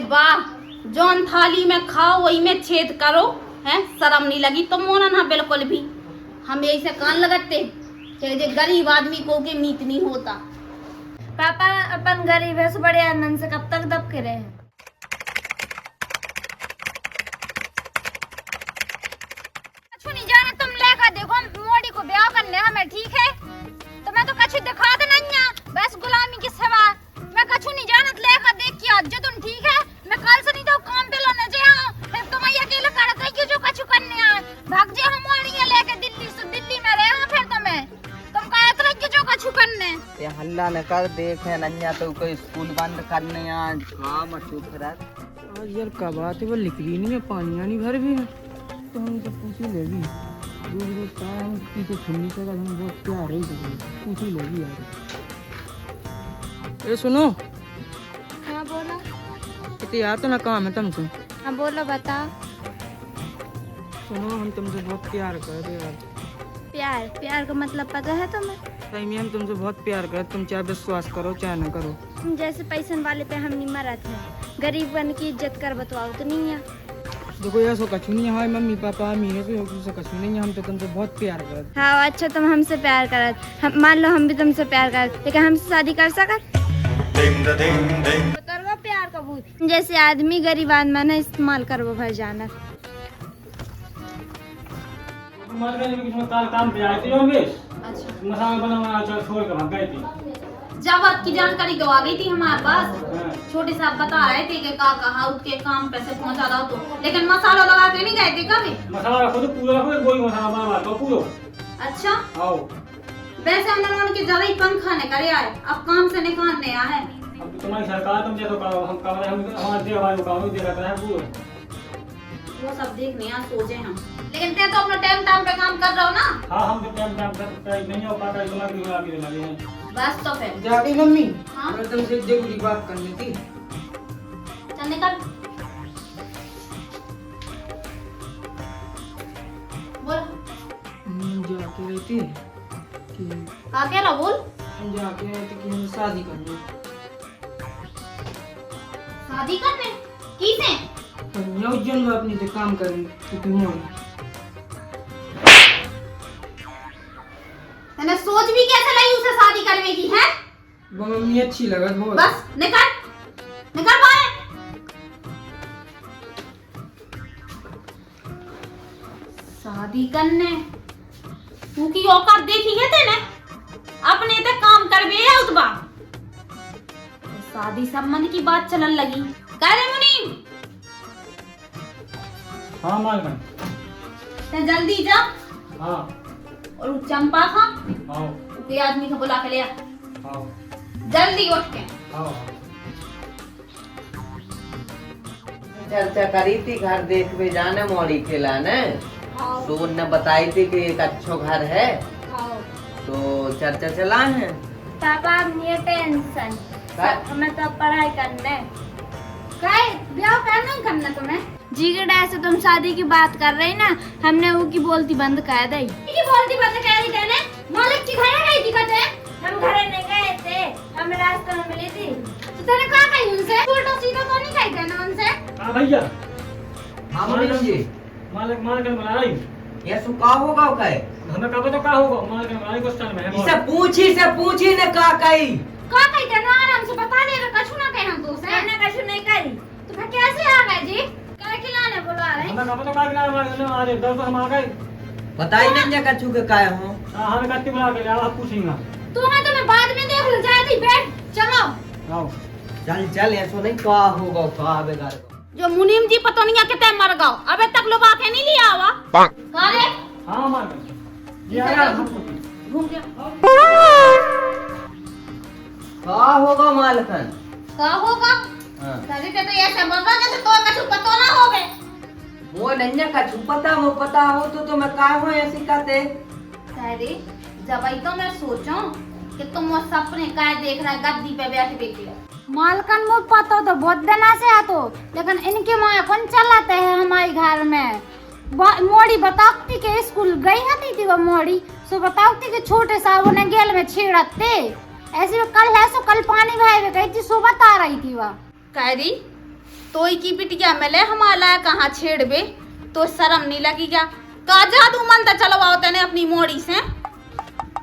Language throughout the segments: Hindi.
वाह, जौन थाली में खाओ वही में छेद करो, हैं? शर्म नहीं लगी तुम मोना ना बिल्कुल भी। हम यही से कान लगाते कि जे गरीब आदमी को के मीत नहीं होता। पापा अपन गरीब है, सो बड़े आनंद से कब तक दब के रहे। कुछ नहीं जाने तुम लेकर देखो मोड़ी को ब्याह करने हमें, ठीक है? तो मैं तो कछु दिखा दे नहीं, बस गुलामी की सेवा। मैं कछु नहीं जानत, लेकर देख के आज जो तुम, ठीक है? मैं कल से नहीं तो काम पे लाने जाऊं, फिर तुम अकेले करत है क्यों जो कछु करने आ भाग जे हम मोड़िया लेके दिल्ली से, दिल्ली में रहे फिर तुम कहत रह के जो कछु करने। ये हल्ला न कर, देखे नन्या तो कोई स्कूल बंद करने आज। हाँ मत चुप रह। आज यार का बात है, वो लिख रही नहीं है, पानी आनी भर भी है तो हम तो पूछ ही लेगी। रोज काम पीछे छुन्नी से हम बहुत प्यार ही पूछ ही लेगी यार। ए सुनो, हाँ बोलो। इतने यार तो ना काम है तुमसे। हाँ बोलो, बताओ। सुनो, हम तुमसे बहुत प्यार कर रहे यार। प्यार प्यार का मतलब पता है तुम्हें? सही में हम तुमसे बहुत प्यार कर, तुम चाहे विश्वास करो चाहे ना करो। तुम जैसे पैसन वाले पे हम नहीं मरत है, गरीब बन की इज्जत कर बतवाओ तो नहीं है। देखो यार, सो कछु नहीं है, हमारी मम्मी पापा मेरे भी होगी, सो कछु नहीं है, हम तो तुमसे बहुत प्यार कर। हाँ अच्छा, तुम हमसे प्यार करत, हम मान लो हम भी तुमसे प्यार करत, लेकिन हमसे शादी कर सकत? उतरवा प्यार का भूत जैसे आदमी गरीब आदमी ना इस्तेमाल करवो भर जाना। काम पे आई थी योगेश, अच्छा, मसाला बना छोड़ के भाग गई थी। जब आपकी जानकारी तो आ गई थी हमारे पास, छोटे साहब बता रहे थे कि का कहा उसके काम पैसे पहुंचा दो तो, लेकिन मसाला लगा के नहीं गए थे कभी? मसाला खुद पूरा हो, कोई मसाला बना दो पूरा। अच्छा, आओ। वैसे हमने उनके ज्यादा ही पंखा ने करे आए, अब काम से निकालने आए हैं। अब तुम्हारी सरकार तुम जैसे करो, हम कमरे हम हमारे दे हमारे काम दे रखा है पूरा। वो सब देखने यहाँ सोचे हम, लेकिन ते तो अपना टाइम पे काम कर रहे हो ना। हाँ हम तो टाइम नहीं हो पाता, तुम्हारी भी आगे लगे हैं। बस तो फिर जाके मम्मी, हाँ? मैं तुमसे एक जरूरी बात करनी थी। चल निकल, बोल। हम जाके रही थी कि क्या रहा बोल? हम जाके रहे थे कि हम शादी करनी। शादी करने किसे? कन्या उज्जैन में अपनी से काम करेंगे क्योंकि मोड़ी तने सोच भी कैसे लाई उसे शादी करने की है? वो मम्मी अच्छी लगा बहुत। बस निकल निकल बाहर। शादी करने तू की औकात देखी है तेने? अपने ते काम कर बे है उतबा, तो शादी संबंध की बात चलन लगी। कह रे मुनीम, हाँ मालकन। ते जल्दी जा हाँ और वो चंपा खा आओ के आदमी को बुला के ले आ, आओ जल्दी उठ के। आओ। चर्चा करी थी घर देख में जाने मोड़ी के लाने, तो उनने बताई थी कि एक अच्छो घर है, तो चर्चा चला है। पापा अब नहीं टेंशन, हमें तो पढ़ाई करने। ब्याह करना ही करना तुम्हें? जी के डर से तुम शादी की बात कर रही ना, हमने वो की बोलती बंद कर दी। की बोलती बंद कह रही तेने? मालिक की घरे गई थी कते? हम घरे नहीं गए थे, हमें रास्ते में मिली थी। तो तेने कहा कही उनसे? उल्टा सीधा तो नहीं कही तेने उनसे? हाँ भैया, हाँ मोड़ी जी, मालकन बना रही। ये सुका होगा क्या? हमें कब तो का होगा, मालकन बना रही क्वेश्चन में है। इसे पूछी ने का कही? कहा कही तेने? आराम से बता दे, कछु ना कहे हम तो उसे। मैंने कछु नहीं करी। तो फिर कैसे आ गए जी? क्या खिलाने बुला रहे? हमें कब तो का बिना हमारे दर हम आ गए। बताई नहीं कछु के काय हो? हमें कत्ती बुला के लिया, आप पूछेंगे। तुम्हें बाद में देख लो, जाए थी बैठ चलो। आओ चल चल, ऐसा नहीं का होगा का बेकार। जो मुनीम जी पता नहीं कितने मर गओ, अबे तक लोग आके नहीं लिया हुआ। कहाँ रे? हाँ मालकन ये आया हम घूम गया। का होगा मालकन? क्या होगा? हाँ। तभी पे तो ऐसे बोल रहा जैसे तो कछु पता ना होवे। वो नन्या कछु पता हो तो मैं का हो ऐसी कहते? अरे जब आई तो मैं सोचूं कि तुम वो सपने काय देख रहा है गद्दी पे बैठ के। मालकन मुझ पता तो बहुत देना से आतो, लेकिन इनके माँ कौन चलाते हैं हमारे घर में। मोड़ी बताती के स्कूल गई हती थी वो मोड़ी, सो बताती के छोटे साहब ने गेल में छेड़ते। ऐसे कल है सो कल पानी भाई गई थी, सो बता रही थी वह। कह दी तो की बिटिया मिले हमारा कहाँ छेड़बे तो शर्म नहीं लगेगा। का जादू मंदा चलवाओ तेने अपनी मोड़ी से।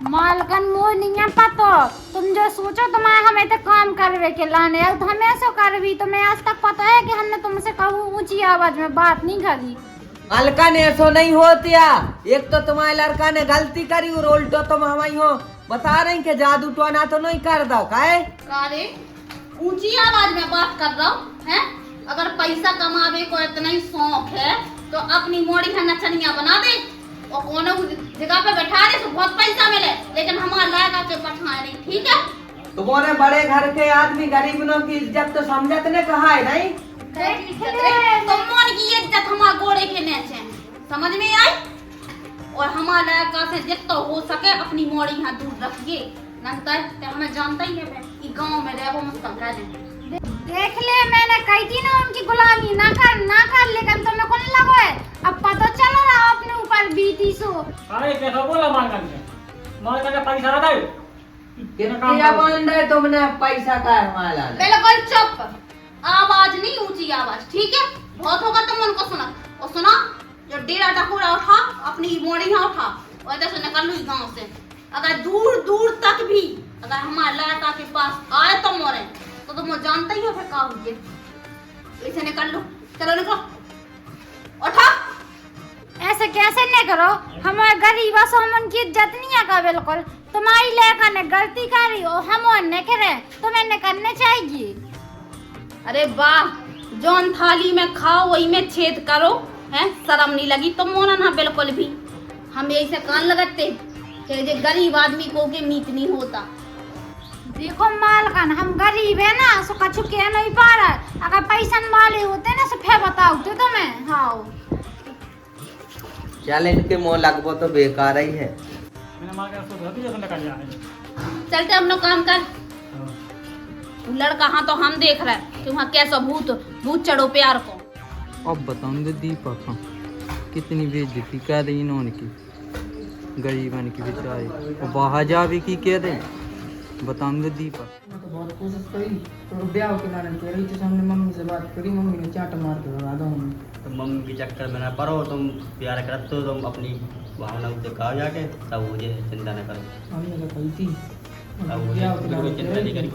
मालकन मोह नहीं है पतो, तुम जो सोचो तुम्हारे हमें तो काम करवे के लाने अब तो हमें ऐसा करवी। तो मैं आज तक पता है कि हमने तुमसे कहूँ ऊंची आवाज में बात नहीं करी। मालका ने ऐसा नहीं होतिया, एक तो तुम्हारे लड़का ने गलती करी और उल्टो तुम हमारी हो बता रही कि जादू टोना तो नहीं कर दो काहे। कारे ऊंची आवाज में बात कर रहा हूँ है। अगर पैसा कमावे को इतना ही शौक है तो अपनी मोड़ी है नचनिया बना दे और कोनो जगह पे बैठा दे तो बहुत पैसा मिले, लेकिन हमारा लायका के बैठा नहीं, ठीक है। तुम्हारे बड़े घर के आदमी गरीबों की इज्जत तो समझत ने कहा है नहीं। तो मन की इज्जत हमारे गोड़े के नीचे समझ में आई। और हमारा लायका से जितना हो सके अपनी मोड़ी यहाँ दूर रखिए, लगता है हमें जानता ही है कि गांव में रहो मुस्तक है। देख ले मैंने कही थी ना उनकी गुलामी ना कर लेकिन तुम्हें कौन लगो है। अब पता चलो ना अपने ऊपर बीती सो। अरे कैसा बोला मालकन ने पैसा ना दे कितना बन रहे तुमने पैसा का है हमारा। बिल्कुल चुप, आवाज नहीं ऊंची आवाज, ठीक है। बहुत होगा तुम उनको सुना और सुना जो डेरा टकोरा उठा अपनी मोड़ी यहाँ उठा और इधर से निकल लू गाँव से। अगर दूर दूर तक भी अगर हमारे लड़का के पास आए तो मोरे तो तुम जानते ही हो फिर क्या हुई। इसे निकल लो, चलो निकलो, उठा। ऐसे कैसे नहीं करो, हमारे गरीब सो हम उनकी इज्जत नहीं है का बिल्कुल। तुम्हारी लड़का ने गलती करी और हम ने करे तुम्हें न करने चाहिए। अरे वाह, जौन थाली में खाओ वही में छेद करो है, शर्म नहीं लगी तुम मोना ना बिल्कुल भी। हम यही से कान लगाते कि ये गरीब आदमी को के मीत नहीं होता। देखो मालकन हम गरीब है ना सो कछु कह नहीं पा रहा है। अगर पैसा वाले होते ना सो फिर बताओ तो तुम्हें। हाँ चल इनके मुँह लगभग तो बेकार ही है। मैंने मार के उसको धोती जैसे निकल जाए। चलते हम लोग काम कर। लड़का हाँ तो हम देख रहे हैं कि वहाँ कैसा भूत चढ़ो प्यार को। अब बताऊँ दीपक हाँ कितनी बेइज्जती कर दी इन्होंने की गरीबन की बेचारे और बाहर जा भी की कह दे। बताऊँ दीपक मैं तो बहुत कोशिश करी तो ब्याह के लाने कह रही थी, सामने मम्मी से बात करी, मम्मी ने चाट मार के भगा दो। तो मम्मी के चक्कर में ना पढ़ो, तुम प्यार करते हो, तुम अपनी भावना से कहा जाके तब मुझे चिंता न करो। मम्मी तो कही थी अब मुझे ब्याह के कोई लाने चिंता नहीं करी।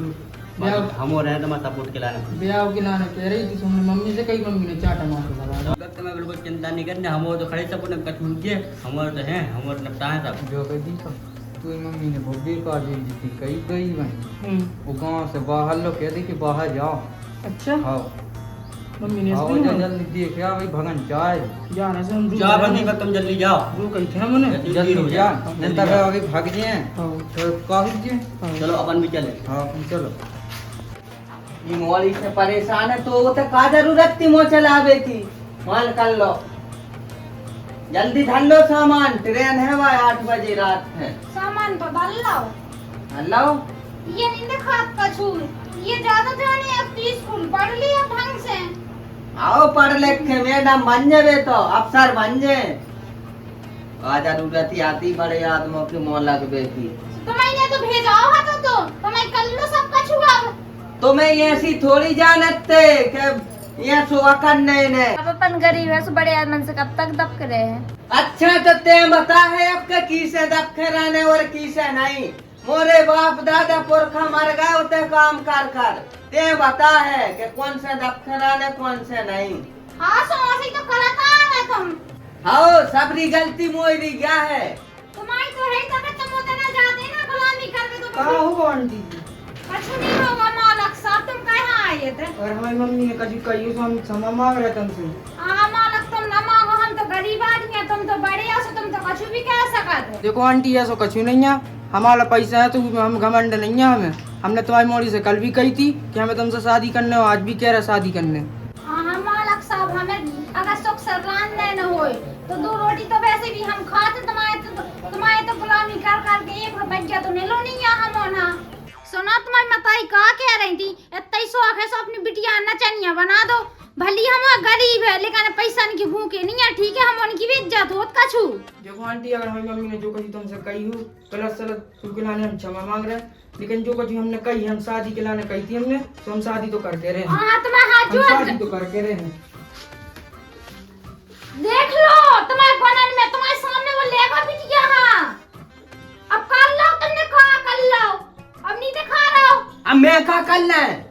ब्याह हम हो रहे हैं तो मैं सपोर्ट के लाने ब्याह के लाने कह रही थी, सामने मम्मी से कही, मम्मी ने चाट मार के भगा दो। तुम्हें बिल्कुल चिंता नहीं करना, हम तो खड़े सपोर्ट कटूंगे, हमारे तो हैं, हमारे निपटा है सब। जो कही दीपक तो मम्मी ने बहुत बेकार बेइज्जती कही गई भाई। वो गांव से बाहर लो कह दी कि बाहर जाओ। अच्छा हाँ मम्मी ने आओ जल्दी देख यार भाई भगन चाय जाने से हम जा बंदी पर तुम जल्दी जाओ। वो कही थी हमने जल्दी जा नहीं तब अभी भाग जाए हाँ तो काफी जी। चलो अपन भी चले। हाँ चलो ये मोड़ी से परेशान है तो वो तो का जरूरत थी मोह चलावे थी। मान कर लो जल्दी धर लो सामान, ट्रेन है भाई 8 बजे रात है। सामान तो डाल लो। हेलो ये नहीं देखा कछु, ये ज्यादा जाने अब स्कूल पढ़ लिया ढंग से। आओ पढ़ लिख के मैडम बन जावे तो अफसर बन जाए। का जरूरत ही आती बड़े आदमों की मोह लगवे थी। तुम्हें तो भेजा हो तो तुम्हें कर लो सब कछु। अब तुम्हें ऐसी थोड़ी जानते कि ये सुबह करने ने। अब अपन गरीब है सो बड़े आदमी से कब तक दब करे हैं। अच्छा तो ते बता है अब के किसे दबके रहने और किसे नहीं। मोरे बाप दादा पुरखा मर गए होते काम कर कर। ते बता है कि कौन से दबके रहने कौन से नहीं। हाँ सो ऐसे तो करता है तुम। हाँ सबरी गलती मोरी क्या है। तुम्हारी तो है तब तुम उतना जाते ना गुलामी करके तो कहाँ होगा आंटी जी? कछु नहीं होगा मालक साहब। तुम कहाँ आए थे? और हमारी मम्मी ने कभी कही तो हम क्षमा मांग रहे तुमसे। हाँ मालक तुम न मांगो, हम तो गरीब आदमी है, तुम तो बड़े हो सो तुम तो कछु भी कह सकते। देखो आंटी ऐसा कछु नहीं है, हमारा पैसा है तो हम घमंड नहीं है हमें। हमने तुम्हारी मोड़ी से कल भी कही थी कि हमें तुमसे शादी करने हो, आज भी कह रहे शादी करने। हाँ मालक साहब हमें अगर सुख से रांधने न होए तो 2 रोटी तो वैसे भी हम खाते। तुम्हारे तो गुलामी कर करके 1 रुपया तो नहीं लो नहीं हम होना। सुना तुम्हारी मताई कहा कह रही थी इतना ही शौक है सो अपनी बिटिया नचनिया बना दो। भली हम गरीब है लेकिन पैसा की भूखे नहीं है, ठीक है। हम उनकी भी इज्जत होत कछु। देखो आंटी अगर हमारी मम्मी ने जो कही तुमसे कही हो गलत सलत तो लाने हम क्षमा मांग रहे हैं। लेकिन जो कुछ भी हमने कही, हम शादी के लाने कही थी हमने, तो हम शादी तो करके रहे हैं। हाँ तुम्हारे हाथ हम जोड़ शादी तो करके रहे हैं। देख लो तुम्हारे बनन में, तुम्हारे सामने वो लेगा भी नहीं यहाँ। अब कर लो, तुमने कहा कर लो, अब नहीं दिखा रहा हो। अब मैं क्या करना है?